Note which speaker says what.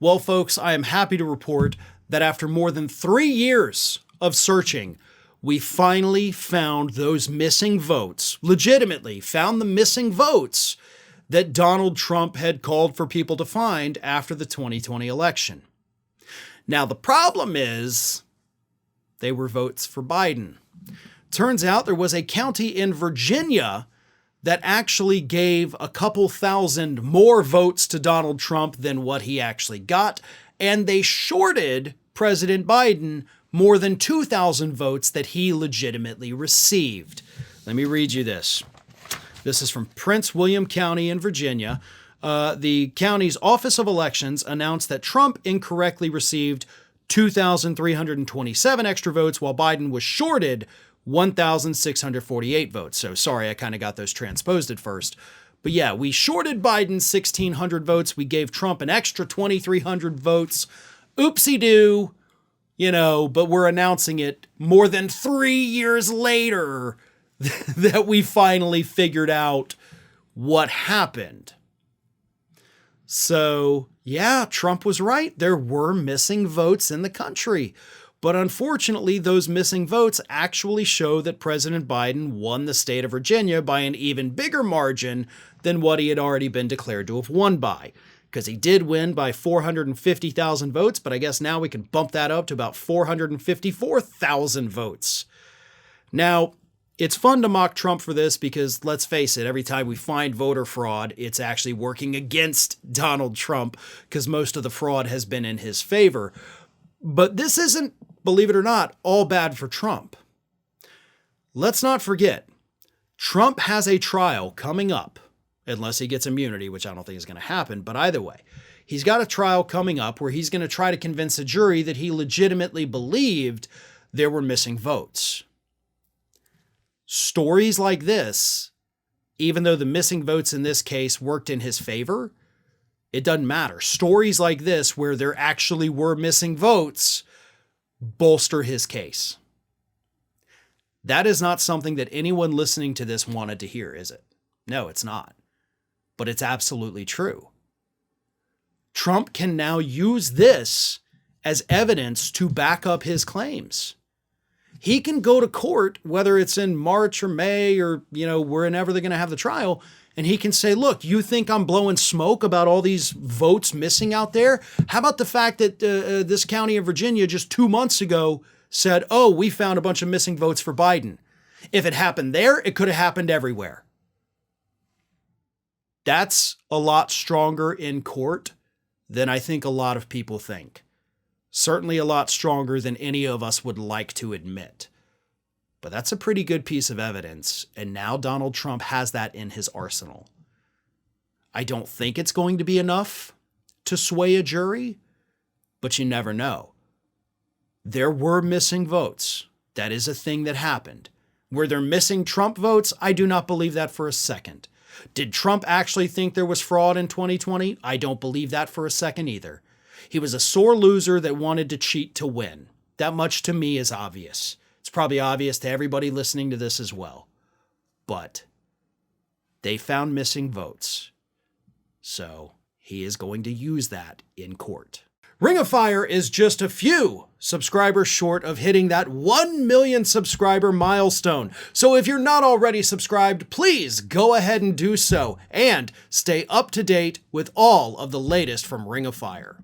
Speaker 1: Well, folks, I am happy to report that after more than 3 years of searching, we finally found those missing votes, legitimately found the missing votes that Donald Trump had called for people to find after the 2020 election. Now, the problem is they were votes for Biden. Turns out there was a county in Virginia that actually gave a couple thousand more votes to Donald Trump than what he actually got, and they shorted President Biden more than 2,000 votes that he legitimately received. Let me read you this. This is from Prince William County in Virginia. The county's Office of Elections announced that Trump incorrectly received 2,327 extra votes, while Biden was shorted 1,648 votes. So sorry, I kind of got those transposed at first. But yeah, we shorted Biden 1,600 votes. We gave Trump an extra 2,300 votes. Oopsie-doo, but we're announcing it more than 3 years later that we finally figured out what happened. So yeah, Trump was right. There were missing votes in the country. But unfortunately, those missing votes actually show that President Biden won the state of Virginia by an even bigger margin than what he had already been declared to have won by. Because he did win by 450,000 votes, but I guess now we can bump that up to about 454,000 votes. Now, it's fun to mock Trump for this because, let's face it, every time we find voter fraud, it's actually working against Donald Trump because most of the fraud has been in his favor. But this isn't, believe it or not, all bad for Trump. Let's not forget, Trump has a trial coming up, unless he gets immunity, which I don't think is going to happen. But either way, he's got a trial coming up where he's going to try to convince a jury that he legitimately believed there were missing votes. Stories like this, even though the missing votes in this case worked in his favor, it doesn't matter. Stories like this, where there actually were missing votes, bolster his case. That is not something that anyone listening to this wanted to hear, is it? No, it's not. But it's absolutely true. Trump can now use this as evidence to back up his claims. He can go to court, whether it's in March or May or, whenever they're going to have the trial, and he can say, look, you think I'm blowing smoke about all these votes missing out there? How about the fact that this county in Virginia just 2 months ago said, oh, we found a bunch of missing votes for Biden. If it happened there, it could have happened everywhere. That's a lot stronger in court than I think a lot of people think. Certainly a lot stronger than any of us would like to admit. But that's a pretty good piece of evidence, and now Donald Trump has that in his arsenal. I don't think it's going to be enough to sway a jury, but you never know. There were missing votes. That is a thing that happened. Were there missing Trump votes? I do not believe that for a second. Did Trump actually think there was fraud in 2020? I don't believe that for a second either. He was a sore loser that wanted to cheat to win. That much to me is obvious. It's probably obvious to everybody listening to this as well. But they found missing votes. So he is going to use that in court. Ring of Fire is just a few subscribers short of hitting that 1 million subscriber milestone. So if you're not already subscribed, please go ahead and do so and stay up to date with all of the latest from Ring of Fire.